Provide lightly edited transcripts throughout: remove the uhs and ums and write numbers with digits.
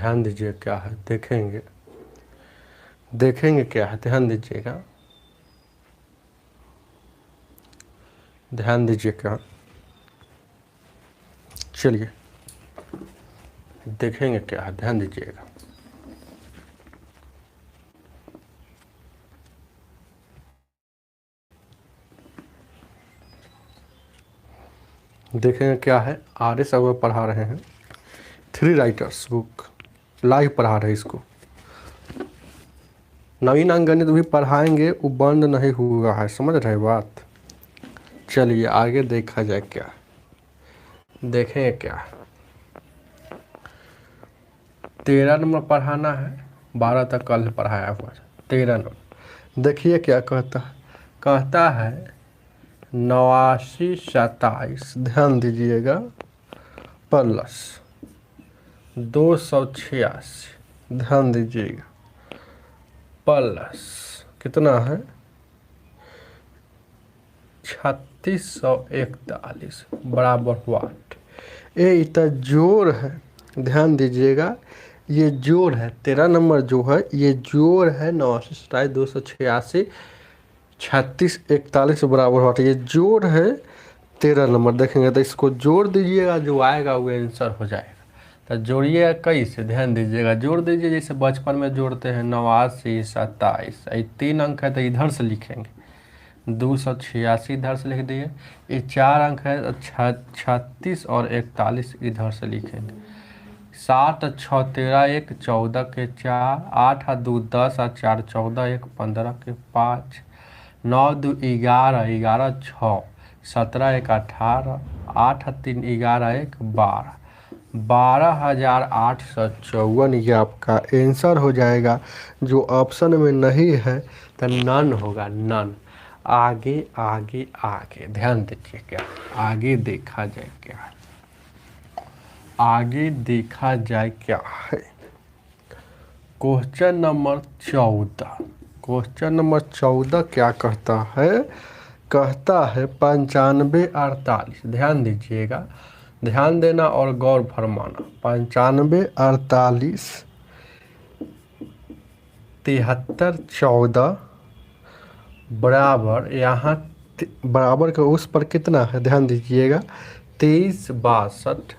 ध्यान दीजिए क्या है, देखेंगे देखेंगे क्या है, ध्यान दीजिएगा, ध्यान दीजिए क्या, चलिए देखेंगे क्या है, ध्यान दीजिएगा। देखेंगे क्या है। आर एस अगर पढ़ा रहे हैं, थ्री राइटर्स बुक लाइव पढ़ा रहे हैं इसको। नवीन अंक गणित भी पढ़ाएंगे, वो बंद नहीं हुआ है, समझ रहे बात। चलिए आगे देखा जाए क्या, देखेंगे क्या। 13 नंबर पढ़ाना है, 12 तक कल पढ़ाया हुआ है। 13 नंबर देखिए क्या कहता है। कहता है 89 27, ध्यान दीजिएगा, प्लस 286, ध्यान दीजिएगा, प्लस कितना है 3641 बराबर वाट। ये इतना जोड़ है, ध्यान दीजिएगा, ये जोड़ है। 13 नंबर जो है ये जोड़ है, 89 27 286 3641 बराबर वाट, ये जोड़ है 13 नंबर। देखेंगे तो इसको जोड़ दीजिएगा, जो आएगा वो आंसर हो जाएगा। तो जोड़िएगा कैसे, ध्यान दीजिएगा, जोड़ दीजिए जैसे बचपन में जोड़ते हैं 89 27, ये 3 अंक है तो इधर से लिखेंगे, 286 इधर से लिख दिए। ये 4 अंक है, 36 और 41 इधर से लिखेंगे। 7 6 13 1 14 के 4, 8 2 10 4 14 1 15 के 5, 9 2 11 11 6 17 1 18, 8 3 11 1 12, 12,854 ये आपका आंसर हो जाएगा। जो ऑप्शन में नहीं है तो नन होगा, नन। आगे आगे आगे ध्यान दीजिए क्या, आगे देखा जाए क्या है, आगे देखा जाए क्या है। क्वेश्चन नंबर 14, क्वेश्चन नंबर 14 क्या कहता है। कहता है 95 48, ध्यान दीजिएगा, ध्यान देना और गौर फरमाना। 95 48 73 14 बराबर, यहाँ बराबर का उस पर कितना है, ध्यान दीजिएगा 23 62,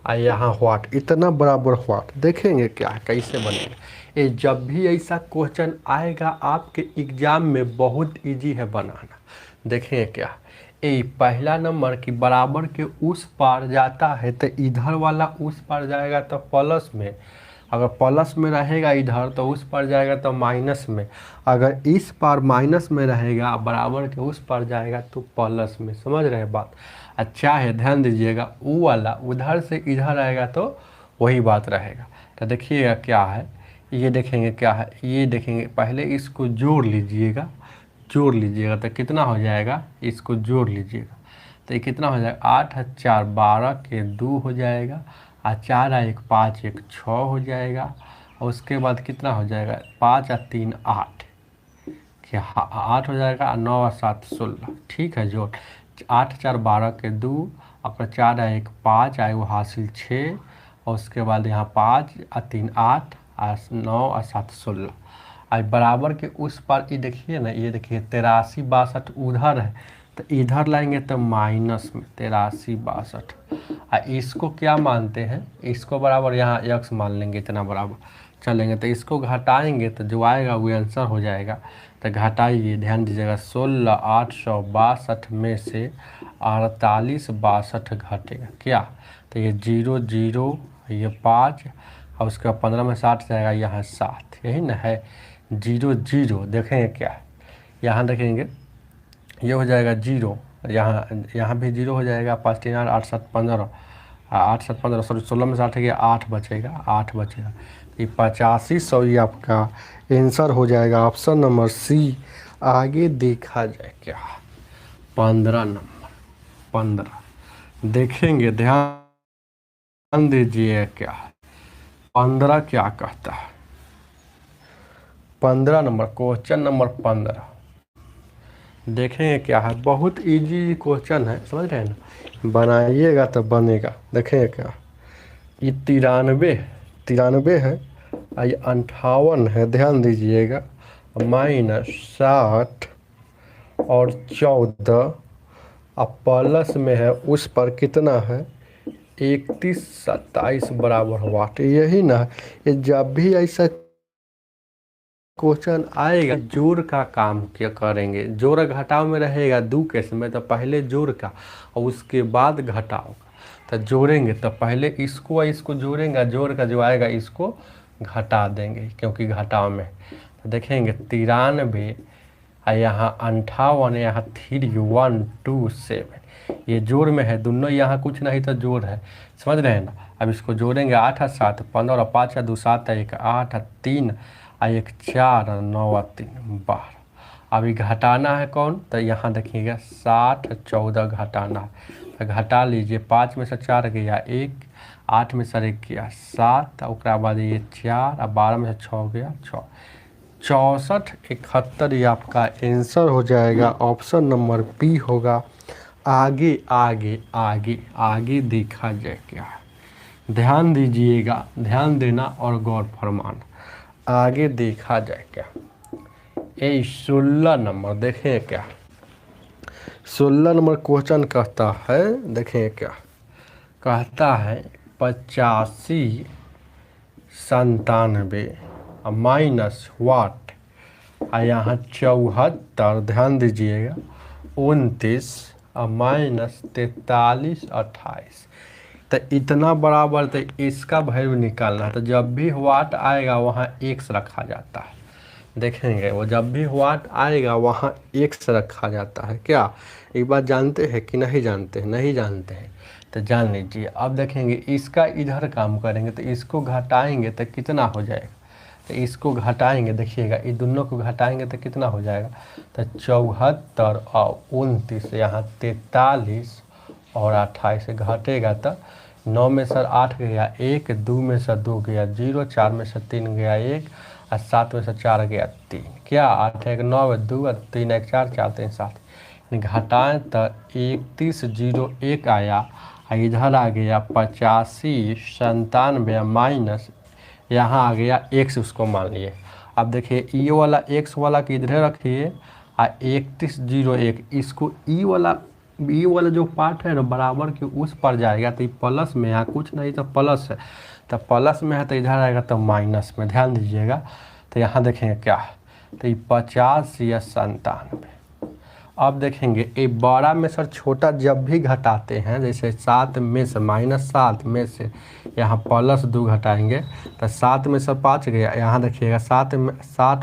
और यहाँ व्हाट, इतना बराबर व्हाट। देखेंगे क्या है कैसे बनेगा। ये जब भी ऐसा क्वेश्चन आएगा आपके एग्जाम में, बहुत इजी है बनाना। देखेंगे क्या, ये पहला नंबर की बराबर के उस पार जाता है तो इधर वाला उस पार जाएगा तो प्लस में, अगर प्लस में रहेगा इधर तो उस पर जाएगा तो माइनस में, अगर इस पार माइनस में रहेगा बराबर के उस पर जाएगा तो प्लस में। समझ रहे बात। अच्छा है, ध्यान दीजिएगा, वो वाला उधर से इधर आएगा तो वही बात रहेगा। तो देखिएगा क्या है, ये देखेंगे क्या है, ये देखेंगे पहले इसको जोड़ लीजिएगा, जोड़ लीजिएगा तो कितना हो जाएगा, इसको जोड़ लीजिएगा तो ये कितना हो जाएगा, 8 4 12 के 2 हो जाएगा, और 4 1 5 1 6 हो जाएगा, और उसके बाद कितना हो जाएगा, 5 और 3 8, क्या 8 हो जाएगा, 9 और 7 16। ठीक है, जोड़ 8 4 12 के 2, और 4 1 5 आए वो हासिल 6, और उसके बाद यहाँ 5 और 3 8 और 9 और 7 16। अब बराबर के उस पार ये देखिए ना, ये देखिए 83 62 उधर है तो इधर लाएंगे तो माइनस में 83 62, इसको क्या मानते हैं, इसको बराबर यहाँ x मान लेंगे, इतना बराबर चलेंगे तो इसको घटाएंगे तो जो आएगा वो आंसर हो जाएगा। तो घटाइए, ध्यान दीजिएगा, 16 862 में से 48 62 घटेगा क्या, तो ये 0 0 ये 5, और उसके बाद 15 में 60 जाएगा, यहाँ 7, यही ना है 0 0। देखेंगे क्या है, यहाँ देखेंगे ये हो जाएगा 0, यहाँ भी 0 हो जाएगा, 5 3 8 7 15, 8 7 15 सॉरी 16 में 60 गया, 8 बचेगा, 8 बचेगा, ये 8500 ये आपका आंसर हो जाएगा, ऑप्शन नंबर सी। आगे देखा जाए क्या, 15 नंबर, 15 देखेंगे, ध्यान दीजिए क्या है, 15 क्या कहता है। 15 नंबर, क्वेश्चन नंबर 15 देखेंगे क्या है, बहुत इजी क्वेश्चन है, समझ रहे हैं ना, बनाइएगा तो बनेगा। देखेंगे क्या, ये 93 93 है, ये 58 है, ध्यान दीजिएगा, -60 और 14, अब प्लस में है उस पर कितना है 31 27 बराबर वाट। यही ना, ये जब भी ऐसा क्वेश्चन आएगा जोड़ का काम क्या करेंगे, जोड़ घटाव में रहेगा 2 केस में, तो पहले जोड़ का और उसके बाद घटाव का। तो जोड़ेंगे तो पहले इसको जोड़ेंगे, जोड़ का जो आएगा इसको घटा देंगे क्योंकि घटाव में। तो देखेंगे 93 यहाँ 58, यहाँ 3127, ये जोड़ में है दोनों, यहाँ कुछ नहीं तो जोड़ है, समझ रहे हैं ना। अब इसको जोड़ेंगे 8 और 7 15 और 5 2 7 1 8 3 1 4 9 3 12। अभी घटाना है कौन, तो यहाँ देखिएगा 60 14 घटाना है, तो घटा लीजिए, 5 में से 4 गया 1, 8 में से 1 गया 7, और बाद ये 4 और 12 में से 6 गया 6, 64 71 ये आपका आंसर हो जाएगा। ऑप्शन नंबर बी होगा। आगे आगे आगे आगे देखा जाए क्या है, ध्यान दीजिएगा, ध्यान देना और गौर फरमाना। आगे देखा जाए क्या, ये 16 नंबर देखें क्या, 16 नंबर क्वेश्चन कहता है, देखें क्या कहता है, 85 97 माइनस वाट, यहाँ 74, ध्यान दीजिएगा 29 माइनस 43 28, तो इतना बराबर, तो इसका वैल्यू निकालना है। तो जब भी वाट आएगा वहाँ x रखा जाता है, देखेंगे वो जब भी वाट आएगा वहाँ x रखा जाता है। क्या एक बात जानते हैं कि नहीं जानते हैं? नहीं जानते हैं तो जान लीजिए। अब देखेंगे इसका इधर काम करेंगे तो इसको घटाएंगे तो कितना हो जाएगा, तो इसको घटाएंगे, देखिएगा ये दोनों को घटाएंगे तो कितना हो जाएगा, तो 74 और 29, यहाँ 43 और 28 घटेगा तो 9 में से 8 गया 1, 2 में से 2 गया 0, 4 में से 3 गया 1 और 7 में से 4 गया 3। क्या 8 1 9 2 और 3 1 4 4 3 7, घटाएं तो 3101 आया, इधर आ गया 85 97 माइनस, यहाँ आ गया x, उसको मान लिए। अब देखिए ये वाला x वाला कि इधर रखिए, 3101 इसको ई वाला जो पार्ट है ना बराबर के उस पर जाएगा, तो ये प्लस में, यहाँ कुछ नहीं तो प्लस है, तो प्लस में है तो इधर आएगा तो माइनस में, ध्यान दीजिएगा। तो यहाँ देखेंगे क्या है, तो ये 50 या 97। अब देखेंगे ये बड़ा में सर छोटा जब भी घटाते हैं, जैसे 7 में से -7 में से यहाँ +2 घटाएंगे तो 7 में से 5 गया, यहाँ देखिएगा 7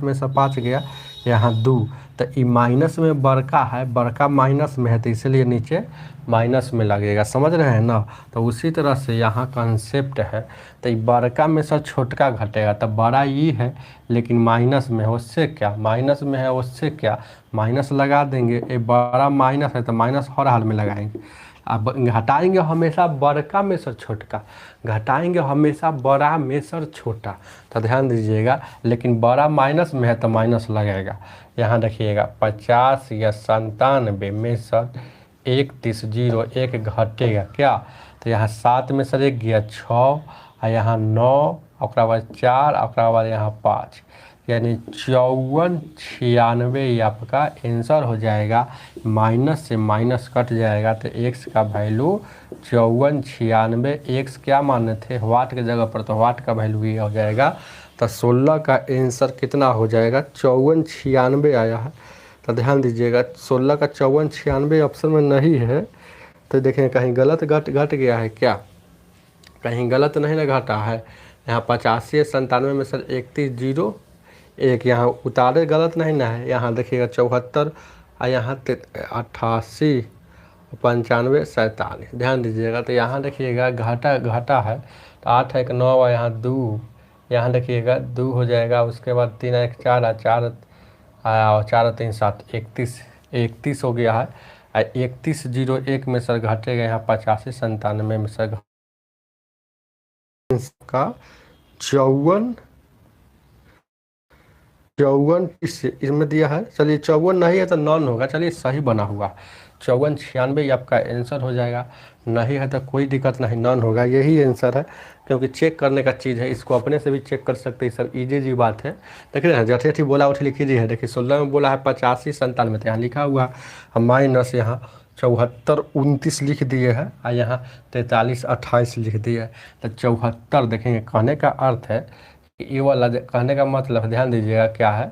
में से 5 गया, यहाँ 2, तो ये माइनस में बड़का है, बड़का माइनस में है तो इसलिए नीचे माइनस में लगेगा, समझ रहे हैं ना। तो उसी तरह से यहाँ कंसेप्ट है, तो ये बड़का में से छोटका घटेगा, तो बड़ा ये है लेकिन माइनस में है, उससे क्या माइनस में है, उससे क्या माइनस लगा देंगे। ये बड़ा माइनस है तो माइनस हर हाल में लगाएंगे। अब घटाएंगे हमेशा बड़का में से छोटका, घटाएंगे हमेशा बड़ा में से छोटा, तो ध्यान दीजिएगा। लेकिन बड़ा माइनस में है तो माइनस लगेगा। यहाँ देखिएगा 50 या 97 में से 3101 घटेगा क्या, तो यहाँ 7 में से 1 गया 6 और यहाँ 9 और बाद 4 और बाद यहाँ 5, यानी 54 96 आपका आंसर हो जाएगा। माइनस से माइनस कट जाएगा तो x का वैल्यू 54 96, x क्या माने थे वाट के जगह पर, तो वाट का वैल्यू ये हो जाएगा। तो 16 का आंसर कितना हो जाएगा, 54 96 आया है। तो ध्यान दीजिएगा 16 का 54 96 ऑप्शन में नहीं है, तो देखें कहीं गलत घट गया है क्या, कहीं गलत नहीं ना घटा है। यहाँ 85 97 में सर 3101, यहाँ उतारे गलत नहीं ना है। यहाँ देखिएगा 74 और यहाँ 88 95 47, ध्यान दीजिएगा। तो यहाँ देखिएगा घटा है, तो 8 1 9 और यहाँ 2, यहाँ देखिएगा 2 हो जाएगा, उसके बाद 3 1 4 और 4 3 7 31 हो गया है। 3101 में सर घटेगा यहाँ 85 97 में सर का 54 इसमें दिया है। चलिए 54 नहीं है तो नॉन होगा, चलिए सही बना हुआ। 54 96 आपका आंसर हो जाएगा। नहीं है तो कोई दिक्कत नहीं, नन होगा, यही आंसर है, क्योंकि चेक करने का चीज़ है, इसको अपने से भी चेक कर सकते हैं सर, इजी जी बात है। देखिए ना जठी जठी बोला उठ लिखी जी है, देखिए 16 में बोला है 85 97, तो यहाँ लिखा हुआ हम माइनस यहाँ 74 29 लिख दिए हैं और यहाँ 43 28 लिख दिए। तो 74 देखेंगे, कहने का अर्थ है कि ये वाला कहने का मतलब ध्यान दीजिएगा क्या है,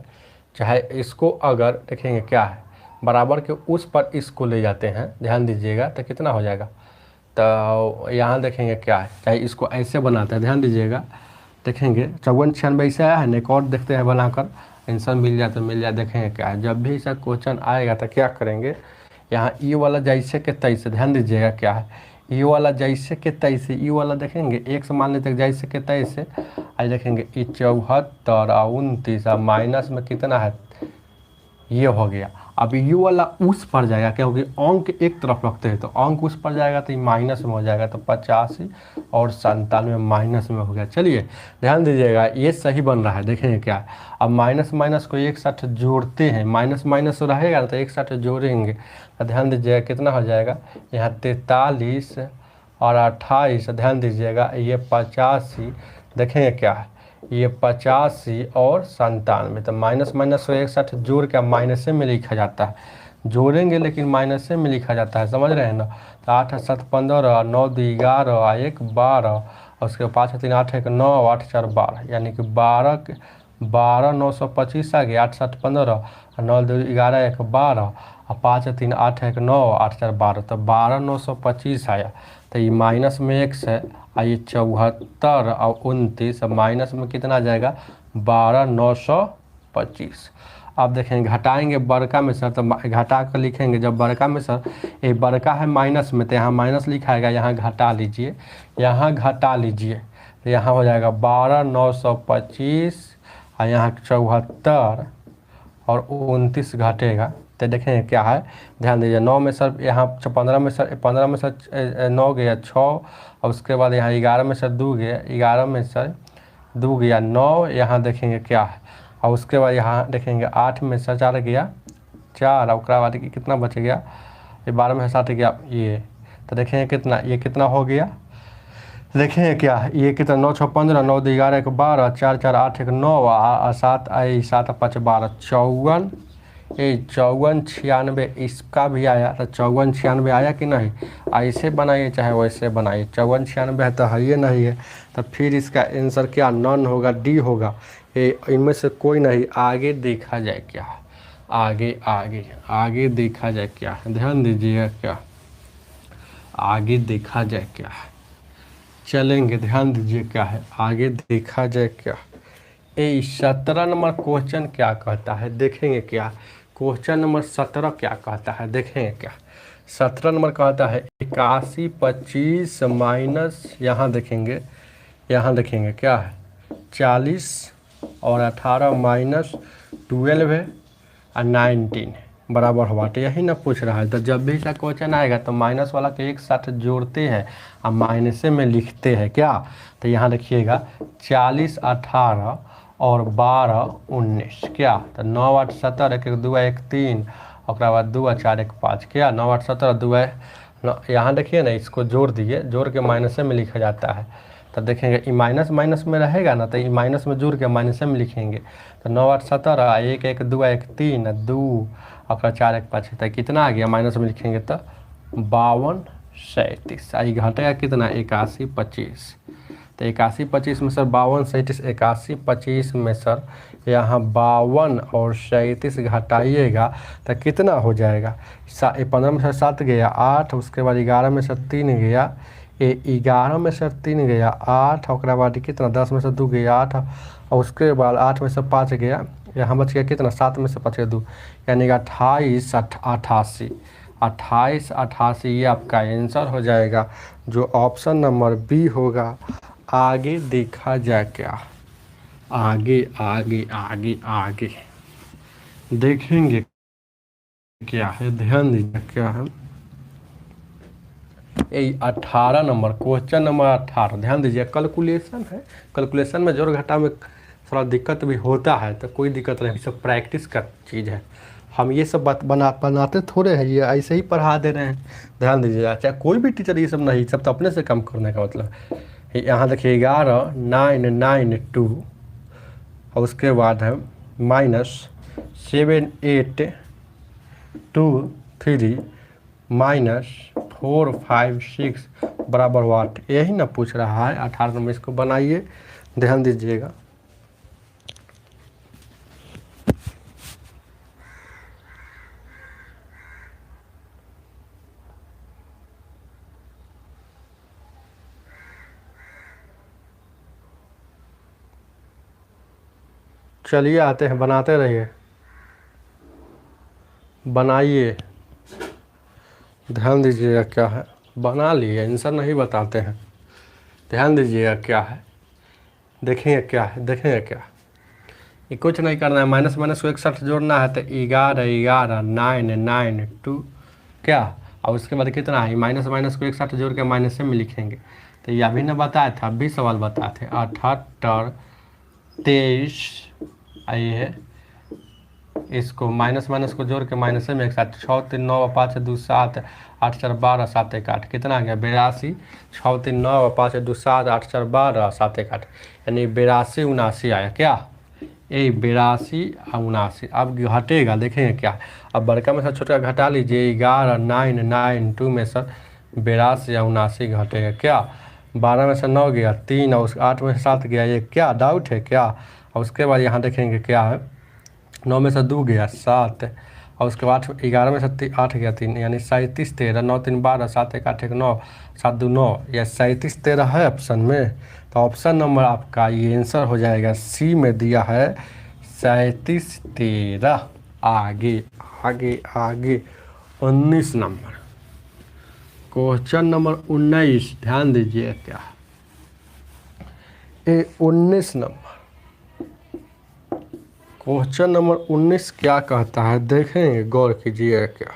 चाहे इसको अगर देखेंगे क्या है बराबर के उस पर इसको ले जाते हैं, ध्यान दीजिएगा तो कितना हो जाएगा। तो यहाँ देखेंगे क्या है, चाहे इसको ऐसे बनाते हैं, ध्यान दीजिएगा, देखेंगे 54 96 ऐसे आया है ना, एक और देखते हैं बनाकर, आंसर मिल जाए तो मिल जाए। देखेंगे क्या है, जब भी ऐसा क्वेश्चन आएगा तो क्या करेंगे, यहाँ ई वाला जैसे के तैसे, ध्यान दीजिएगा क्या है, ई वाला जैसे के तैसे, ई वाला देखेंगे एक से मान लेते जैसे के तैसे, आज देखेंगे ई 74 और 29 माइनस में कितना है, ये हो गया। अब यू वाला उस पर जाएगा, क्योंकि अंक एक तरफ रखते हैं तो अंक उस पर जाएगा तो ये माइनस में हो जाएगा, तो 85 और 97 माइनस में हो गया। चलिए ध्यान दीजिएगा, ये सही बन रहा है, देखेंगे क्या। अब माइनस माइनस को एक साथ जोड़ते हैं, माइनस माइनस रहेगा ना तो एक साथ जोड़ेंगे, तो ध्यान दीजिएगा कितना हो जाएगा, यहाँ 43 और 28, ध्यान दीजिएगा ये 85, देखेंगे क्या है, ये 85 और 97, तो माइनस माइनस को एक साथ जोड़ के माइनस से में लिखा जाता है, जोड़ेंगे लेकिन माइनस से में लिखा जाता है, समझ रहे हैं ना। तो 8 7 15, 9 2 11, 1 12, और उसके 5 3 8 1 9, 8 4 12, यानी कि 12 925 आ गया, 8 7 15, 9 2 11 1 12, और 5 3 8 1 9, 8 4 12, तो 12 925 आया। तो ये माइनस में x है, और ये 74 और 29, माइनस में कितना आ जाएगा 12 925। अब देखेंगे घटाएंगे बड़का में सर, तो घटा कर लिखेंगे, जब बड़का में सर ये बड़का है माइनस में तो यहाँ माइनस लिखाएगा, यहाँ घटा लीजिए, यहाँ घटा लीजिए, तो यहाँ हो जाएगा 12 925, और यहाँ 74 और 29 घटेगा, तो देखें क्या है, ध्यान दीजिए 9 में सर, यहाँ 15 में सर 9 गया 6, और उसके बाद यहाँ 11 में सर 2 गया, 11 में सर 2 गया 9, यहाँ देखेंगे क्या है, और उसके बाद यहाँ देखेंगे 8 में सर 4 गया 4, और उसके बाद कितना बच गया, ये 12 में 7 गया ये, तो देखेंगे कितना, ये कितना हो गया, देखें क्या ये कितना 9 6 15, 9 2 11 1 12, 4 4 8 1 9, 7 7 5 12, 54, ये 54 96 इसका भी आया, तो 54 96 आया कि नहीं, ऐसे बनाइए चाहे वैसे बनाइए, 54 96 है तो है ये नहीं है, तो फिर इसका आंसर क्या नन होगा, डी होगा, ये इनमें से कोई नहीं। आगे देखा जाए क्या, आगे आगे आगे देखा जाए क्या, ध्यान दीजिएगा क्या, आगे देखा जाए क्या, चलेंगे ध्यान दीजिए क्या है, आगे देखा जाए क्या। 17 नंबर क्वेश्चन क्या कहता है, देखेंगे क्या, क्वेश्चन नंबर 17 क्या कहता है, देखेंगे क्या। 17 नंबर कहता है 81 25 माइनस, यहाँ देखेंगे क्या है 40 और 18 माइनस 12 है और 19 बराबर हुआ, तो यही ना पूछ रहा है। तो जब भी ऐसा क्वेश्चन आएगा तो माइनस वाला के एक साथ जोड़ते हैं और माइनसे में लिखते हैं क्या। तो यहाँ देखिएगा 40 18 और 12 19 क्या, तो 9 8 17 1 1 2 1 3, और बाद 2 4 1 5 क्या, 9 8 17 2 यहाँ देखिए ना, इसको जोड़ दिए, जोड़ के माइनसे में लिखा जाता है। तो देखेंगे ये माइनस माइनस में रहेगा ना, तो ये माइनस में जोड़ के माइनस में लिखेंगे, तो 9 8 17 1 1 2 1 3 2 और 4 1 5, तो कितना आ गया, माइनस में लिखेंगे तो 52 37, आई घटेगा कितना 81 25, तो 81 25 में सर 52 37, 81 25 में सर यहाँ 52 और 37 घटाइएगा तो कितना हो जाएगा, 15 में सर 7 गया 8, उसके बाद 11 में सर 3 गया, 11 में सर 3 गया 8, और बाद कितना 10 में से 2 गया 8, और उसके बाद 8 में से 5 गया, यहाँ बच गया कितना 7 में से 5 गया 2, यानी कि 28 88 28 88, ये आपका आंसर हो जाएगा, जो ऑप्शन नंबर बी होगा। आगे देखा जाए क्या, आगे आगे आगे आगे देखेंगे क्या है, ध्यान दीजिए क्या है। 18 नंबर क्वेश्चन नंबर 18, ध्यान दीजिए कैलकुलेशन है, कैलकुलेशन में जोड़ घटा में थोड़ा दिक्कत भी होता है, तो कोई दिक्कत नहीं, सब प्रैक्टिस का चीज़ है, हम ये सब बात बनाते थोड़े हैं, ये ऐसे ही पढ़ा दे रहे हैं। ध्यान दीजिएगा, चाहे कोई भी टीचर ये सब नहीं, सब तो अपने से कम करने का मतलब। यहाँ देखिए 11,992 और उसके बाद है -7,8,2,3 -4,5,6 बराबर वाट। यही ना पूछ रहा है 18 नंबर। इसको बनाइए, ध्यान दीजिएगा। चलिए आते हैं, बनाते रहिए, बनाइए, ध्यान दीजिएगा क्या है। बना लिए, आंसर नहीं बताते हैं। ध्यान दीजिएगा क्या है, देखेंगे क्या है, देखेंगे क्या। ये कुछ नहीं करना है, माइनस माइनस को एक साथ जोड़ना है। तो 11,992 क्या, और उसके बाद कितना है, माइनस माइनस को एक साथ जोड़ के माइनस में लिखेंगे। तो ये अभी ना बताया था, अभी सवाल बताए थे। 78, 23 आई है, इसको माइनस माइनस को जोड़ के माइनस में एक साथ 6 3 9 5 2 7 8 4 12 7 1 8 कितना आ गया 82। 6 3 9 5 2 7 8 4 12 7 1 8 यानी 82 79 आया क्या, यही 82 79। अब घटेगा, देखेंगे क्या। अब बड़का में से छोटा घटा लीजिए, 11,992 में से 82 या 79 घटेगा क्या। 12 में से 9 गया 3 और 8 में से 7 गया 1, क्या डाउट है क्या। और उसके बाद यहाँ देखेंगे क्या है, 9 में से 2 गया 7 और उसके बाद 11 में से 8 गया 3 यानी 37 13 9 3 12 7 1 8 1 9 7 2 9 या 37 13 है ऑप्शन में। तो ऑप्शन नंबर आपका ये आंसर हो जाएगा सी में दिया है 37 13। आगे आगे आगे 19 नंबर, क्वेश्चन नंबर 19, ध्यान दीजिए क्या ये 19 नंबर। क्वेश्चन नंबर 19 क्या कहता है, देखेंगे, गौर कीजिएगा क्या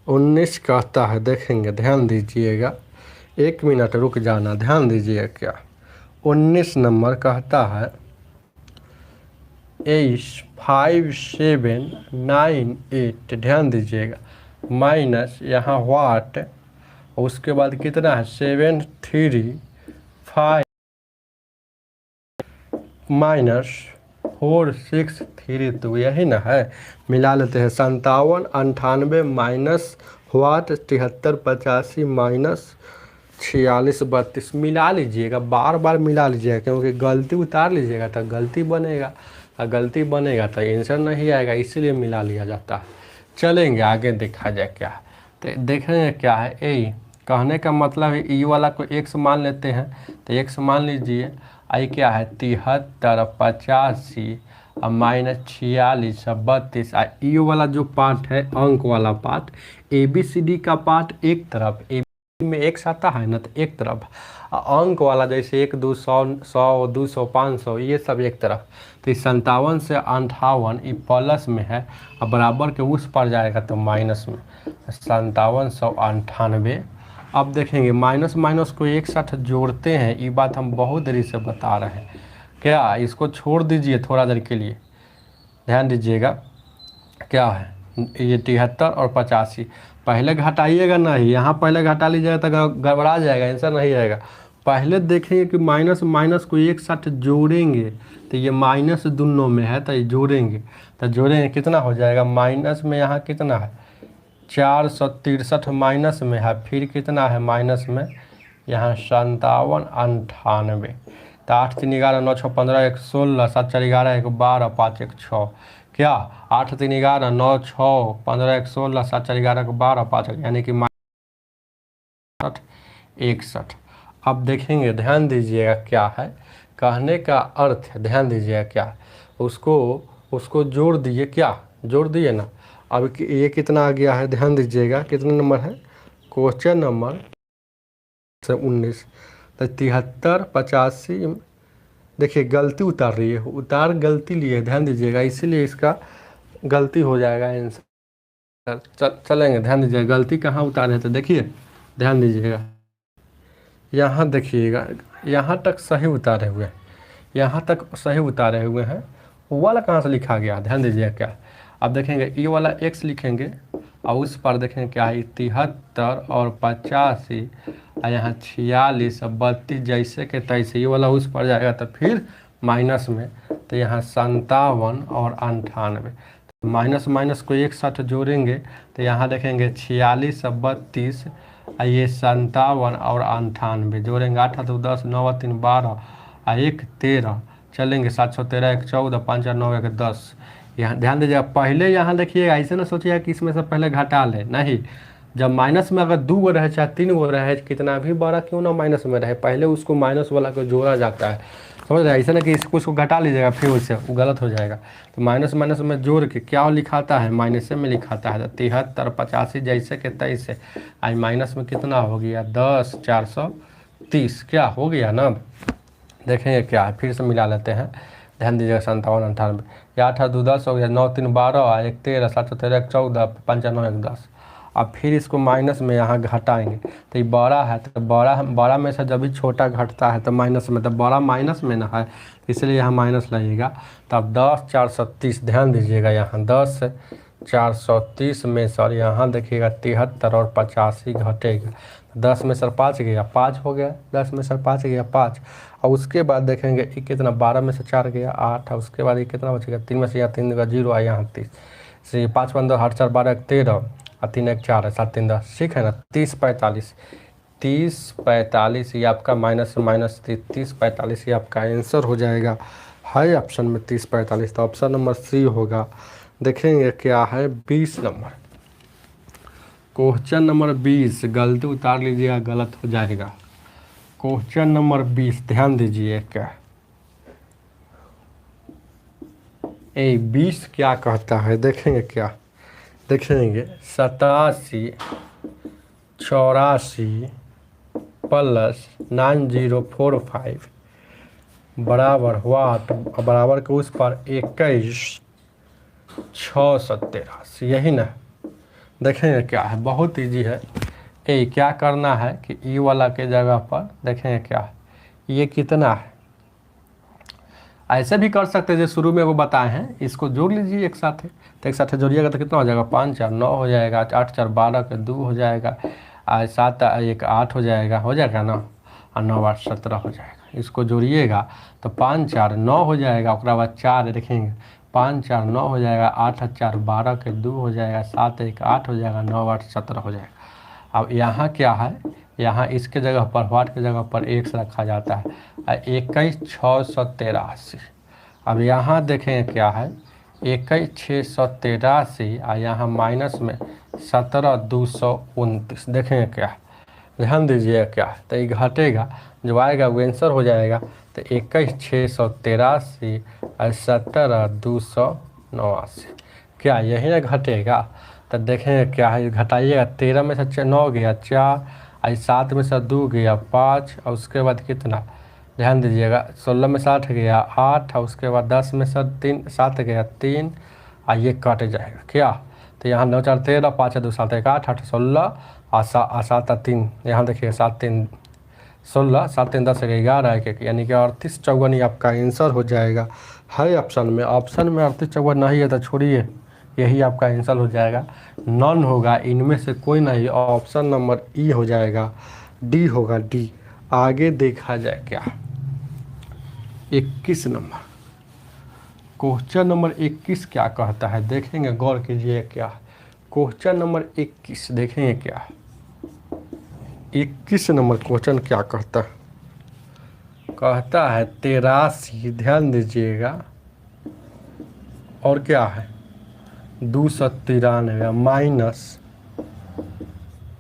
19 कहता है, देखेंगे, ध्यान दीजिएगा। 1 मिनट रुक जाना, ध्यान दीजिएगा क्या 19 नंबर कहता है 5798, ध्यान दीजिएगा, माइनस यहाँ वाट, उसके बाद कितना है 735 -4632, यही ना है। मिला लेते हैं, 57 98 माइनस वाट 73 85 माइनस 46 32, मिला लीजिएगा, बार बार मिला लीजिएगा, क्योंकि गलती उतार लीजिएगा तो गलती बनेगा, और गलती बनेगा तो आंसर नहीं आएगा, इसीलिए मिला लिया जाता है। चलेंगे आगे, देखा जाए क्या है। तो देखेंगे क्या है, ए कहने का मतलब है ई वाला को x मान लेते हैं, तो x मान लीजिए, आई क्या है 73 85 और -46 32। ई वाला जो पार्ट है, अंक वाला पार्ट, ABCD का पार्ट एक तरफ, ए में x आता है ना, तो एक तरफ, अंक वाला जैसे 1 2 100 100 200 500 ये सब एक तरफ। तो 57 से 58 ये प्लस में है, और बराबर के उस पर जाएगा तो माइनस में, 5798। अब देखेंगे माइनस माइनस को एक साथ जोड़ते हैं, ये बात हम बहुत देरी से बता रहे हैं क्या। इसको छोड़ दीजिए थोड़ा देर के लिए, ध्यान दीजिएगा क्या है, ये 73 और 85 पहले घटाइएगा नहीं, यहाँ पहले घटा लीजिएगा तो गड़बड़ा जाएगा, आंसर नहीं आएगा। पहले देखेंगे कि माइनस माइनस को एक साथ जोड़ेंगे, तो ये माइनस दोनों में है तो ये जोड़ेंगे, तो जोड़ेंगे कितना हो जाएगा, माइनस में यहाँ कितना है 463 माइनस में है, फिर कितना है माइनस में यहाँ 57 98। तो 8 3 11 9 6 15 1 16 7 4 11 1 12 5 1 6 क्या, 8 3 11 9 6 15 1 16 7 4 11 1 12 5 1, यानी कि 61। अब देखेंगे, ध्यान दीजिएगा क्या है, कहने का अर्थ है, ध्यान दीजिएगा क्या, उसको जोड़ दिए, क्या जोड़ दिए ना। अब ये कितना आ गया है, ध्यान दीजिएगा कितना नंबर है, क्वेश्चन नंबर 19। तो 73 85, देखिए गलती उतार रही है, उतार गलती लिए, ध्यान दीजिएगा, इसीलिए इसका गलती हो जाएगा आंसर। चलेंगे, ध्यान दीजिएगा गलती कहाँ उतारे हैं, तो देखिए ध्यान दीजिएगा, यहाँ देखिएगा, यहाँ तक सही उतारे हुए हैं, यहाँ तक सही उतारे हुए हैं, वो वाला कहाँ से लिखा गया, ध्यान दीजिएगा क्या। अब देखेंगे ये वाला x लिखेंगे और उस पर देखेंगे क्या है 73 और 85 और यहाँ 46 और 32 जैसे के तैसे, ये वाला उस पर जाएगा तो फिर माइनस में, तो यहाँ 57 और 98। माइनस माइनस को एक साथ जोड़ेंगे तो यहाँ देखेंगे 46 और 32 और ये 57 और 98 जोड़ेंगे, 8 तो 10, 9 3 12 और 1 13, चलेंगे 713 1 14 5 और 9 1 10। यहाँ ध्यान दीजिएगा, पहले यहाँ देखिएगा ऐसे ना सोचिएगा कि इसमें से पहले घटा ले, नहीं, जब माइनस में अगर 2 गो रहे चाहे 3 गो रहे, कितना भी बड़ा क्यों ना माइनस में रहे, पहले उसको माइनस वाला को जोड़ा जाता है, समझ रहे हैं। ऐसा ना कि इसको घटा लीजिएगा फिर उससे वो गलत हो जाएगा। तो माइनस माइनस में जोड़ के क्या लिखाता है, माइनस में लिखाता है। तो 73 85 जैसे के तैसे, आज माइनस में कितना हो गया 10 430, क्या हो गया ना, देखेंगे क्या है, फिर से मिला लेते हैं, ध्यान दीजिएगा। 57 98, या 8 2 10 हो गया, 9 3 12 1 13 7 13 1 14 5 9 1 10। अब फिर इसको माइनस में यहाँ घटाएंगे तो ये बड़ा है, तो बड़ा में से जब भी छोटा घटता है तो माइनस में, तो बड़ा माइनस में ना है, इसलिए यहाँ माइनस लगेगा। तब 10 430, ध्यान दीजिएगा यहाँ 10 430 में सर यहाँ देखिएगा 73 और 85 घटेगा, 10 में सर 5 गया 5 हो गया, 10 में सर 5 गया 5, और उसके बाद देखेंगे ये कितना, 12 में से 4 गया 8, और उसके बाद ये कितना बचेगा, 3 में से यहाँ 3 का 0 है, यहाँ 30 से 5 5 2 8 4 12 1 13 और 3 1 4 है, 7 3 10, ठीक है ना। 30 45 ये आपका माइनस माइनस 30 45 ये आपका आंसर हो जाएगा, है ऑप्शन में 30 45। तो ऑप्शन नंबर सी होगा। देखेंगे क्या है 20 नंबर, क्वेश्चन नंबर 20, गलती उतार लीजिएगा गलत हो जाएगा। क्वेश्चन नंबर 20 ध्यान दीजिए, क्या 20 क्या कहता है, देखेंगे क्या, देखेंगे 87 84 प्लस 9045 बराबर वाट, बराबर के उस पर 21 683, यही ना। देखेंगे क्या है, बहुत इजी है। क्या करना है कि ई वाला के जगह पर देखेंगे क्या है, ये कितना है, ऐसे भी कर सकते हैं जो शुरू में वो बताए हैं, इसको जोड़ लीजिए एक साथ, तो एक साथ जोड़िएगा तो कितना हो जाएगा, 5 4 9 हो जाएगा, 8 4 12 के 2 हो जाएगा, 7 1 8 हो जाएगा ना, और 9 8 17 हो जाएगा। इसको जोड़िएगा तो 5 4 9 हो जाएगा, उसके बाद 4 देखेंगे 5 4 9 हो जाएगा, 8 4 12 के 2 हो जाएगा, 7 1 8 हो जाएगा, 9 8 17 हो जाएगा। अब यहाँ क्या है, यहाँ इसके जगह पर वाट के जगह पर x रखा जाता है, 21 683। अब यहाँ देखें क्या है 21 683 और यहाँ माइनस में 17 229, देखें क्या, ध्यान दीजिए क्या, तो ये घटेगा, जो आएगा वो आंसर हो जाएगा। तो 21 683 और 17 289, क्या यही ना घटेगा। तो देखेंगे क्या है, घटाइएगा, 13 में से 9 गया 4, और 7 में से 2 गया 5, और उसके बाद कितना, ध्यान दीजिएगा 16 में 7 गया 8, और उसके बाद 10 में से 7 गया 3, और ये कट जाएगा क्या। तो यहाँ 9 4 13 5 2 7 1 8 8 16 और 7 3, यहाँ देखिए 7 3 16 7 3 10 11 1 यानी कि 38 54 ही आपका आंसर हो जाएगा, है ऑप्शन में। ऑप्शन में 38 54 नहीं है तो छोड़िए, यही आपका आंसर हो जाएगा, नॉन होगा, इनमें से कोई नहीं, ऑप्शन नंबर ई हो जाएगा, डी होगा, डी। आगे देखा जाए क्या 21 नंबर, क्वेश्चन नंबर 21 क्या कहता है, देखेंगे गौर कीजिए क्या, क्वेश्चन नंबर 21 देखेंगे क्या 21 नंबर क्वेश्चन क्या कहता है, कहता है 83, ध्यान दीजिएगा, और क्या है 293 माइनस,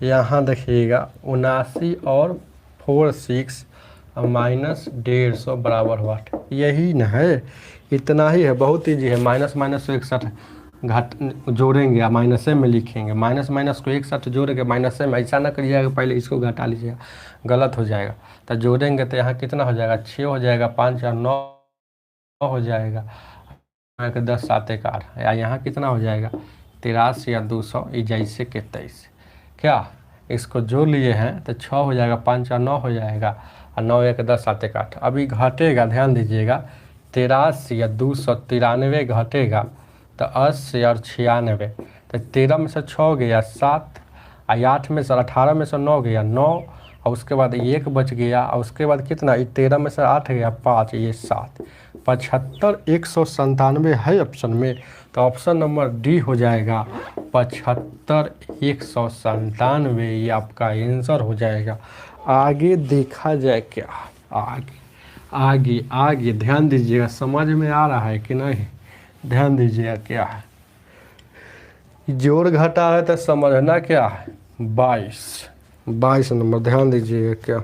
यहाँ देखिएगा 79 और 46 माइनस 150 बराबर वाट, यही न है, इतना ही है, बहुत ईजी है। माइनस माइनस 61 घट जोड़ेंगे या माइनस में लिखेंगे, माइनस माइनस को एक साथ जोड़ेंगे माइनस में, ऐसा ना करिएगा पहले इसको घटा लीजिएगा, गलत हो जाएगा। तो जोड़ेंगे तो यहाँ कितना हो जाएगा 6 हो जाएगा, 5 4 9 हो जाएगा, 10 7 1 8, या यहाँ कितना हो जाएगा 83 या 200 जैसे के 23, क्या इसको जोड़ लिए हैं तो 6 हो जाएगा, 5 4 9 हो जाएगा, और 9 1 10 7 1 8। अभी घटेगा, ध्यान दीजिएगा 83 या 293 घटेगा तो 80 और 96, तो 13 में से 6 गया 7, 8 में से 18 में से 9 गया 9, और उसके बाद 1 बच गया, और उसके बाद कितना 13 में से 8 गया 5, ये 7, 75 197 है ऑप्शन में। तो ऑप्शन नंबर डी हो जाएगा 75 197, ये आपका आंसर हो जाएगा। आगे देखा जाए क्या, आगे आगे आगे ध्यान दीजिएगा, समझ में आ रहा है कि नहीं, ध्यान दीजिएगा क्या है, जोड़ घटा है तो समझना क्या है, 22 नंबर, ध्यान दीजिएगा क्या,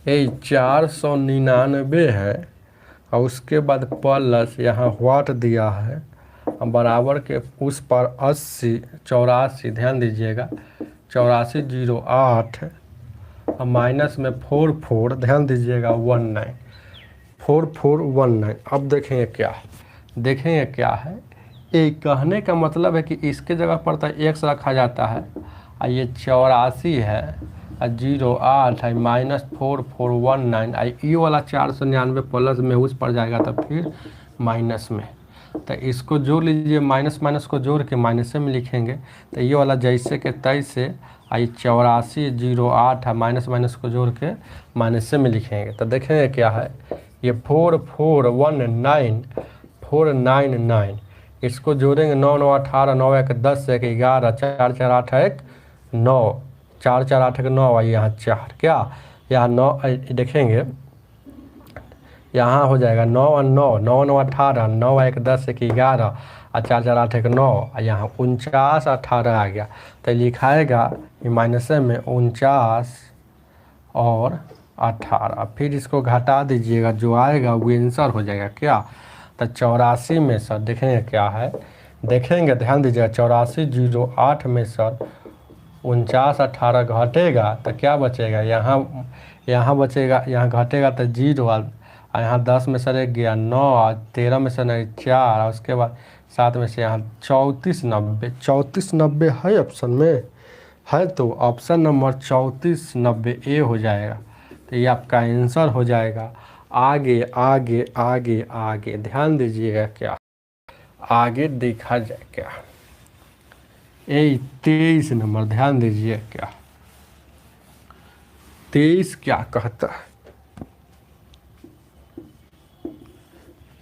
ये 499 है, और उसके बाद प्लस यहाँ वाट दिया है, बराबर के उस पर 80 84, ध्यान दीजिएगा 8408, और माइनस में 44, ध्यान दीजिएगा 19, 4419। अब देखेंगे क्या है, देखेंगे क्या है, ये कहने का मतलब है कि इसके जगह पर तो एक्स रखा जाता है, और ये 84 है, और 08 है, माइनस 4419, ये वाला 499 प्लस में उस पर जाएगा तो फिर माइनस में, तो इसको जोड़ लीजिए, माइनस माइनस को जोड़ के माइनस में लिखेंगे, तो ये वाला जैसे के तैसे, आई 84 08 है, माइनस माइनस को जोड़ के माइनस में लिखेंगे, तो देखेंगे क्या है, ये 4419499, इसको जोड़ेंगे 9 9 18 9 1 10 1 11 4 4 8 1 9 4 4 8 1 9, आई यहाँ 4, क्या यहाँ 9 देखेंगे, यहाँ हो जाएगा 9 और 9 9 9 18 9 1 10 1 11 और 4 4 8 1 9, और यहाँ 49 18 आ गया, तो लिखाएगा ये माइनस में 49 और 18, फिर इसको घटा दीजिएगा, जो आएगा वो आंसर हो जाएगा क्या, तो 84 में सर देखेंगे क्या है, देखेंगे ध्यान दीजिएगा 8408 में सर 49 18 घटेगा तो क्या बचेगा, यहाँ बचेगा, यहाँ घटेगा तो 0, और यहाँ 10 में सर 1 गया 9, और 13 में से नहीं 4, और उसके बाद 7 में से यहाँ 3490 है ऑप्शन में है, तो ऑप्शन नंबर 3490 ए हो जाएगा, तो ये आपका आंसर हो जाएगा। आगे आगे आगे आगे ध्यान दीजिएगा क्या, आगे देखा जाए क्या, ये 23 नंबर, ध्यान दीजिए क्या 23 क्या कहता है,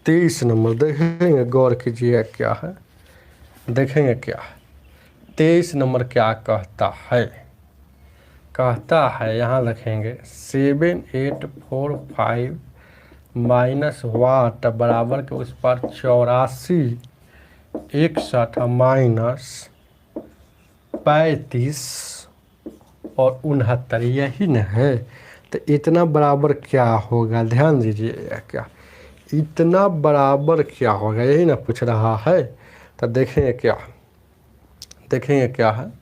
23 नंबर देखेंगे, गौर कीजिए क्या है, देखेंगे क्या है 23 नंबर क्या कहता है, कहता है यहाँ लिखेंगे 7845 माइनस वाट बराबर के उस पर 84 61 माइनस 35 और 69, यही न है, तो इतना बराबर क्या होगा, ध्यान दीजिए क्या, इतना बराबर क्या होगा, यही ना पूछ रहा है, तो देखेंगे क्या, देखेंगे क्या है,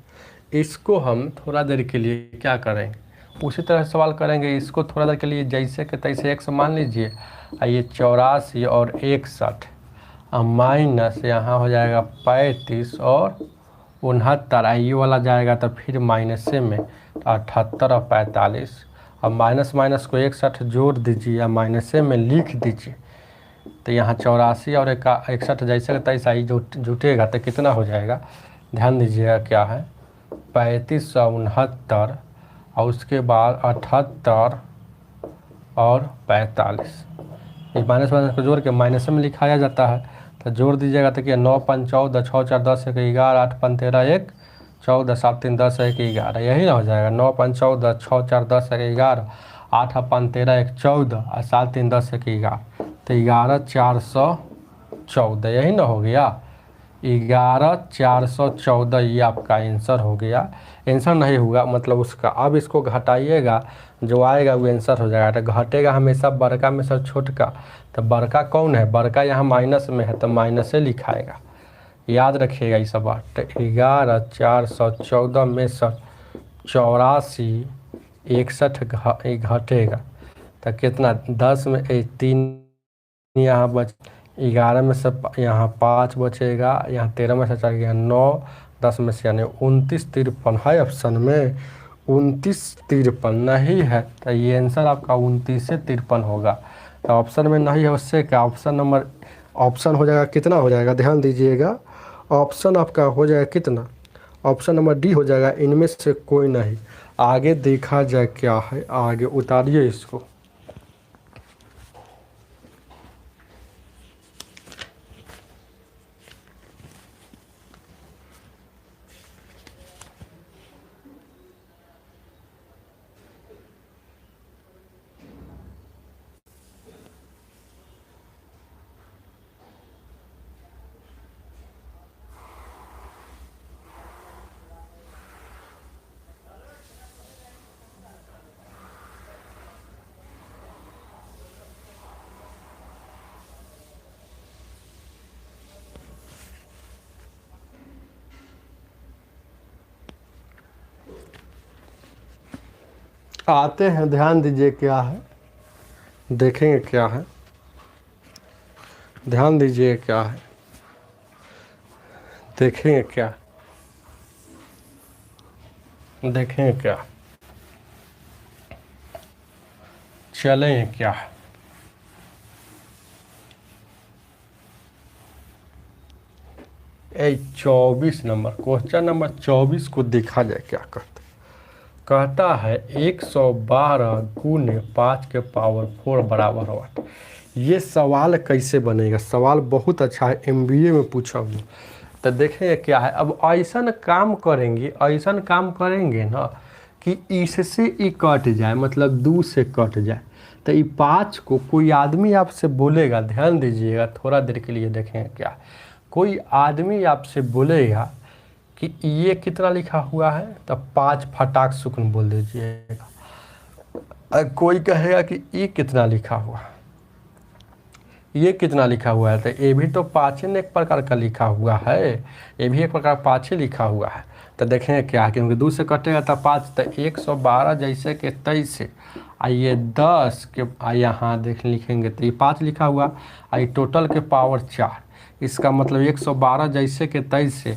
इसको हम थोड़ा देर के लिए क्या करेंगे, उसी तरह सवाल करेंगे, इसको थोड़ा देर के लिए जैसे के तैसे एक्स मान लीजिए, ये 84 और 61 माइनस यहाँ हो जाएगा 35 और 69, ये वाला जाएगा तो फिर माइनस में 78 और 45, अब माइनस माइनस को 61 जोड़ दीजिए या माइनस में लिख दीजिए, तो यहाँ 84 और 61 जैसे तैसा ही जुटेगा तो कितना हो जाएगा, ध्यान दीजिएगा क्या है 3569, और उसके बाद 78 और 45, इस माइनस माइनस को जोड़ के माइनस में लिखाया जाता है, तो जोड़ दीजिएगा तो क्या 9 5 14 6 4 10 1 11 8 5 13 1 14 7 3 10 1 11, यही ना हो जाएगा 9 5 14 6 4 10 1 11 8 5 13 1 14 और 7 3 10 1 11, तो 11414, यही ना हो गया 11414, ये आपका आंसर हो गया, आंसर नहीं होगा मतलब उसका, अब इसको घटाइएगा जो आएगा वो आंसर हो जाएगा, तो घटेगा हमेशा बड़का में सब छोटका, तो बड़का कौन है, बड़का यहाँ माइनस में है तो माइनस से लिखाएगा, याद रखिएगा ये सब बात, तो 11414 में सर 84 61 घटेगा तो कितना 10 में 3 यहाँ बच 11 में से यहाँ 5 बचेगा, यहाँ 13 में से चल गया 9, 10 में से यानी 29 53 है ऑप्शन में, 29 53 नहीं है, तो ये आंसर आपका 29 से 53 होगा, तो ऑप्शन में नहीं है उससे क्या, ऑप्शन नंबर ऑप्शन हो जाएगा कितना हो जाएगा, ध्यान दीजिएगा, ऑप्शन आपका हो जाएगा कितना, ऑप्शन नंबर डी हो जाएगा, इनमें से कोई नहीं। आगे देखा जाए क्या है, आगे उतारिए इसको। आते हैं, ध्यान दीजिए क्या है, देखेंगे क्या है, ध्यान दीजिए क्या है, देखेंगे क्या, देखेंगे क्या, चलें क्या है। ए 24 नंबर, क्वेश्चन नंबर 24 को देखा जाए क्या कहता है 112 गुने 5 के पावर 4 बराबर वाट। ये सवाल कैसे बनेगा, सवाल बहुत अच्छा है, एमबीए में पूछा हुआ। तो देखें क्या है, अब ऐसा काम करेंगे, ऐसा काम करेंगे ना कि इससे ही कट जाए, मतलब 2 से कट जाए। तो ये 5 को कोई आदमी आपसे बोलेगा, ध्यान दीजिएगा थोड़ा देर के लिए, देखें क्या, कोई आदमी आपसे बोलेगा कि ये कितना लिखा हुआ है, तब 5 फटाक सुकून बोल दीजिएगा। कोई कहेगा कि ये कितना लिखा हुआ, ये कितना लिखा हुआ है, तो ये भी तो 5 ने एक प्रकार का लिखा हुआ है, ये भी एक प्रकार 5 लिखा हुआ है। तो देखेंगे क्या, क्योंकि 2 से कटेगा तो 5, तो 112 जैसे कि 23 से आइए 10 के यहाँ देख लिखेंगे तो ये 5 लिखा हुआ, आई टोटल के पावर 4, इसका मतलब 112 जैसे कि 23 से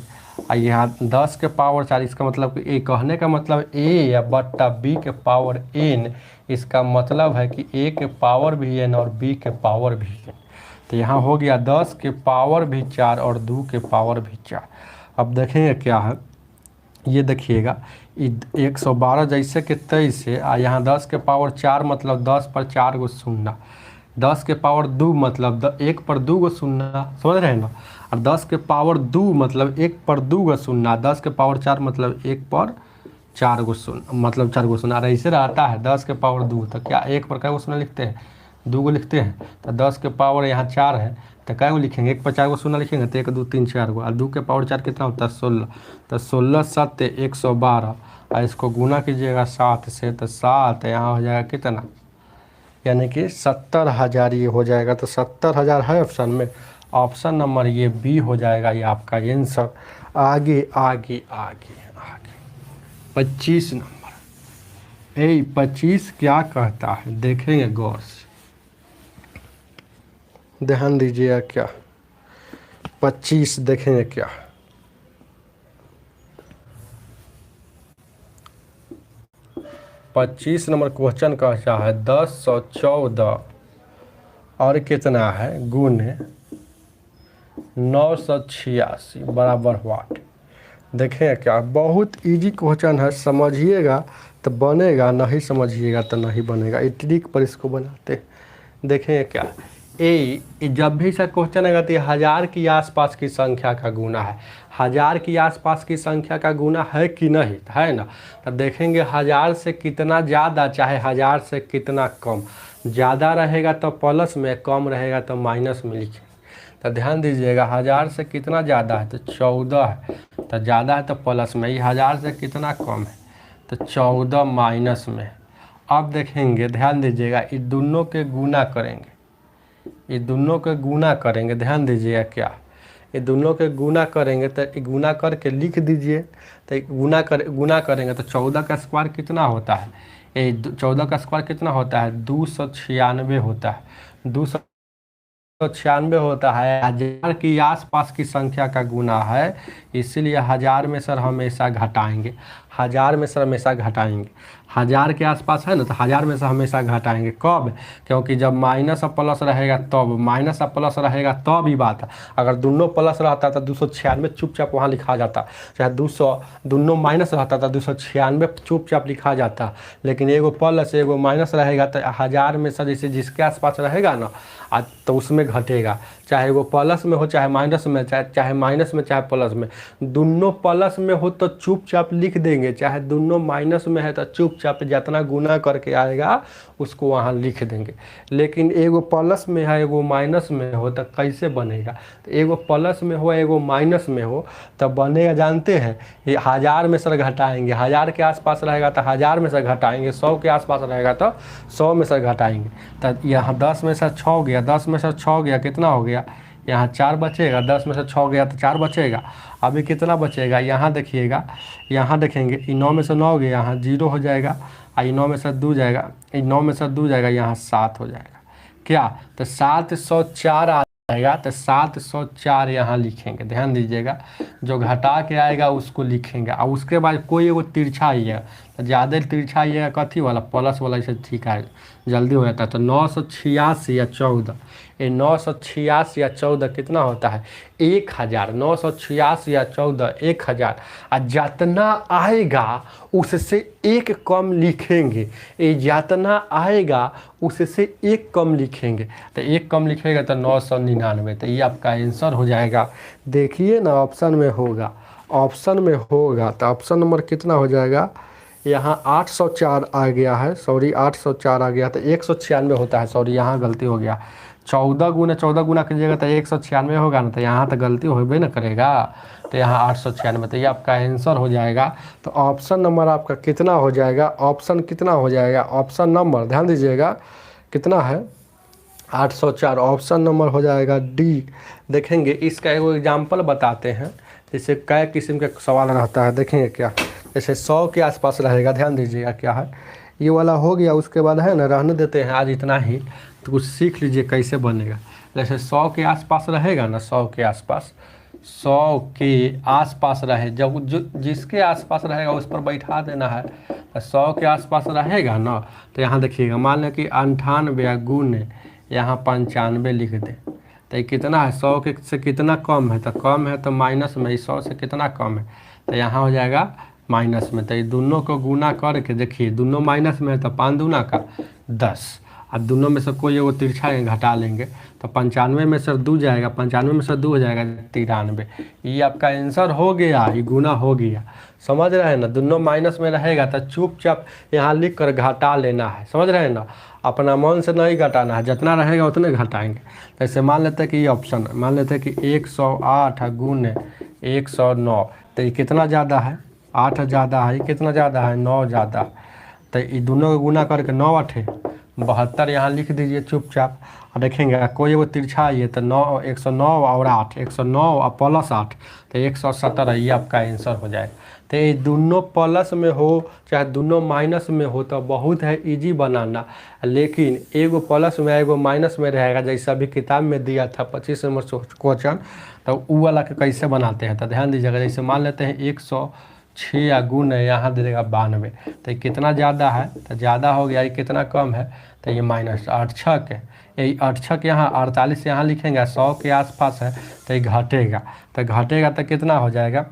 यहाँ 10 के पावर 4, इसका मतलब कि ए, कहने का मतलब ए या बट्टा बी के पावर एन, इसका मतलब है कि ए के पावर भी एन और बी के पावर भी एन। तो यहाँ हो गया 10 के पावर भी 4 और 2 के पावर भी 4। अब देखेंगे क्या है, ये देखिएगा 112 जैसे कि 23 से यहाँ 10 के पावर 4 मतलब 10 पर 4 गो शून्य, 10 के पावर 2 मतलब 1 पर 2 गो शून्य, समझ रहे हैं ना, और 10 के पावर 2 मतलब 1 पर 2 गो शून्य, 10 के पावर 4 मतलब 1 पर 4 गो शून्य, मतलब 4 गो शून्य। और ऐसे रहता है 10 के पावर 2, तो क्या 1 पर कै गो शून्य लिखते हैं, 2 गो लिखते हैं। तो 10 के पावर यहाँ 4 है, तो कै गो लिखेंगे, 1 पर 4 गो शून्य लिखेंगे, तो 1 2 3 4 गो, और 2 के पावर 4 कितना होता है 16, तो 16 7 112, और इसको गुना कीजिएगा 7 से, तो 7 यहाँ हो जाएगा कितना, यानी कि 70,000 ये हो जाएगा। तो 70,000 है ऑप्शन में, ऑप्शन नंबर ये बी हो जाएगा ये आपका आंसर। आगे आगे आगे आगे 25 नंबर, 25 क्या कहता है, देखेंगे गौर से, ध्यान दीजिएगा क्या, 25 देखेंगे क्या, पच्चीस नंबर क्वेश्चन कहता है 1014 और कितना है गुने 986 बराबर वाट। देखें क्या, बहुत इजी क्वेश्चन है, समझिएगा तो बनेगा, नहीं समझिएगा तो नहीं बनेगा, ये ट्रिक पर इसको बनाते हैं। देखें क्या, ए जब भी सर क्वेश्चन आएगा तो 1000 की आसपास की संख्या का गुना है, 1000 की आसपास की संख्या का गुना है कि नहीं, है ना। तो देखेंगे 1000 से कितना ज़्यादा चाहे 1000 से कितना कम, ज़्यादा रहेगा तो प्लस में, कम रहेगा तो माइनस में लिखें। तो ध्यान दीजिएगा 1000 से कितना ज़्यादा है तो 14 है, तो ज़्यादा है तो प्लस में, ये 1000 से कितना कम है तो 14 माइनस में। अब देखेंगे ध्यान दीजिएगा, ये दोनों के गुना करेंगे, ये दोनों के गुना करेंगे, ध्यान दीजिएगा क्या, ये दोनों के गुना करेंगे तो गुना करके लिख दीजिए। तो गुना करेंगे तो 14 का स्क्वायर कितना होता है, ये 14 का स्क्वायर कितना होता है 296 होता है, 296 होता है, 1000 की आसपास की संख्या का गुना है, इसीलिए 1000 में सर हमेशा घटाएंगे, 1000 में सर हमेशा घटाएंगे। 1000 के आसपास है ना, तो 1000 में से हमेशा घटाएंगे। कब? क्योंकि जब माइनस और प्लस रहेगा तब, माइनस और प्लस रहेगा तब ही बात है। अगर दोनों प्लस रहता तो 296 चुपचाप वहाँ लिखा जाता, चाहे 200 दोनों माइनस रहता था 296 चुपचाप लिखा जाता। लेकिन एगो प्लस एगो माइनस रहेगा तो 1000 में से जैसे जिसके आसपास रहेगा ना तो उसमें घटेगा, चाहे वो प्लस में हो चाहे माइनस में, चाहे माइनस में चाहे प्लस में। दोनों प्लस में हो तो चुपचाप लिख देंगे, चाहे दोनों माइनस में है तो चुपचाप जितना गुना करके आएगा उसको वहाँ लिख देंगे। लेकिन एगो प्लस में है एगो माइनस में हो तो कैसे बनेगा? तो एगो प्लस में हो एगो माइनस में हो तब बनेगा, जानते हैं? ये 1000 में से घटाएंगे, 1000 के आसपास रहेगा तो 1000 में से घटाएंगे, 100 के आसपास रहेगा तो 100 में से घटाएंगे। तो यहाँ 10 में से 6 गया, 10 में से 6 गया, कितना हो गया? यहाँ 4 बचेगा, 10 में से 6 गया तो 4 बचेगा। अभी कितना बचेगा? यहाँ देखिएगा, यहाँ देखेंगे 9 में से 9 गया, यहाँ 0 हो जाएगा, 9 में से 2 जाएगा, 9 में से 2 जाएगा, यहाँ 7 हो जाएगा। क्या? तो 704 आ जाएगा। तो 704 यहाँ लिखेंगे, ध्यान दीजिएगा, जो घटा के आएगा उसको लिखेंगे। और उसके बाद कोई एगो तिरछा आइएगा, तो ज़्यादा तिरछा आइएगा कथी वाला? प्लस वाला, इसे ठीक है जल्दी हो जाता है। तो 986 या 14, ये 986 या 14 कितना होता है? 1000। 986 या 14 1000। और जितना आएगा उससे एक कम लिखेंगे, ये जितना आएगा उससे एक कम लिखेंगे। तो एक कम लिखेगा तो 999। तो ये आपका आंसर हो जाएगा। देखिए ना ऑप्शन में होगा, ऑप्शन में होगा तो ऑप्शन नंबर कितना हो जाएगा? यहाँ 804 आ गया है, सॉरी 804 आ गया, तो 196 होता है, सॉरी यहाँ गलती हो गया। 14 गुना कीजिएगा तो 196 होगा ना, तो यहाँ तो गलती होबे ना करेगा। तो यहाँ 896, तो ये आपका आंसर हो जाएगा। तो ऑप्शन नंबर आपका कितना हो जाएगा? ऑप्शन कितना हो जाएगा? ऑप्शन नंबर ध्यान दीजिएगा कितना है? 804। ऑप्शन नंबर हो जाएगा डी। देखेंगे इसका एगो एग्जाम्पल बताते हैं, जैसे कई किस्म के सवाल रहता है। देखेंगे क्या, जैसे 100 के आसपास रहेगा, ध्यान दीजिएगा क्या है, ये वाला हो गया। उसके बाद है ना, रहने देते हैं आज इतना ही, तो कुछ सीख लीजिए कैसे बनेगा। जैसे 100 के आसपास रहेगा ना, 100 के आसपास, 100 के आसपास रहे, जब जो जिसके आसपास रहेगा उस पर बैठा देना है। तो 100 के आसपास रहेगा ना, तो यहाँ देखिएगा, मान लें कि 98 गुण यहाँ 95 लिख दे, तो ये कितना है? 100 के से कितना कम है? तो कम है तो माइनस में, 100 से कितना कम है? तो यहाँ हो जाएगा माइनस में। तो ये दोनों को गुना करके देखिए, दोनों माइनस में है तो 5 दूना का 10। अब दोनों में से कोई एगो तिरछा घटा लेंगे, तो 95 में से 2 जाएगा, 95 में से 2 हो जाएगा 93। ये आपका आंसर हो गया, ये गुना हो गया। समझ रहे हैं ना? दोनों माइनस में रहेगा तो चुपचाप यहाँ लिख कर घटा लेना है, समझ रहे हैं ना? अपना मन से नहीं घटाना है, जितना रहेगा उतने घटाएंगे। जैसे मान लेते हैं कि ये ऑप्शन, मान लेते हैं कि 108 गुण 109, तो ये कितना ज़्यादा है? 8 ज़्यादा है, कितना ज़्यादा है? 9 ज़्यादा। तो ये दोनों को गुना करके 9 8 72 यहाँ लिख दीजिए चुपचाप। और देखेंगे कोई वो तिरछा आइए तो 9 109 और 8, 109 और प्लस 8, तो 117, ये आपका आंसर हो जाएगा। तो ये दोनों प्लस में हो चाहे दोनों माइनस में हो तो बहुत है इजी बनाना। लेकिन एगो प्लस में एगो माइनस में रहेगा, जैसा अभी किताब में दिया था 25 नंबर क्वेश्चन, तो वो वाला के कैसे बनाते हैं तो ध्यान दीजिएगा। जैसे मान लेते हैं 106 या गुण है, यहाँ दे देगा 92, तो ये कितना ज़्यादा है? तो ज़्यादा हो गया। ये कितना कम है? तो ये माइनस 8 छक है, ये 8 छक यहाँ 48 यहाँ लिखेंगे, 100 के आसपास है तो ये घटेगा। तो घटेगा तो कितना हो जाएगा?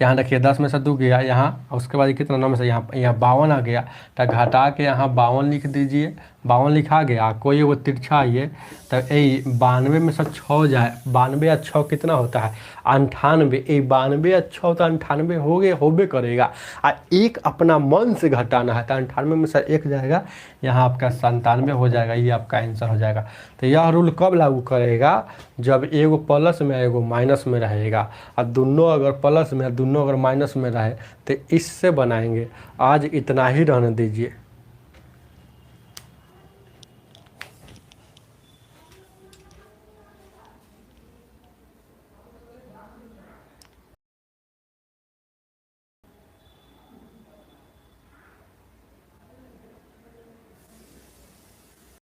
यहाँ देखिए 10 में से 2 गया यहाँ, उसके बाद कितना 9 में से यहाँ 52 आ गया, तो घटा के यहाँ 52 लिख दीजिए। 52 लिखा गया, कोई वो तिरछा आइए तो ये 92 में से 6 जाए, 92 या 6 कितना होता है? 98। ये 92 या 6 तो 98 हो गए, होबे करेगा। और एक अपना मन से घटाना है तो 98 में से 1 जाएगा, यहाँ आपका 97 हो जाएगा, ये आपका आंसर हो जाएगा। तो यह रूल कब लागू करेगा? जब एगो प्लस में एगो माइनस में रहेगा, और दोनों अगर प्लस में दोनों अगर माइनस में रहे तो इससे बनाएंगे। आज इतना ही रहने दीजिए।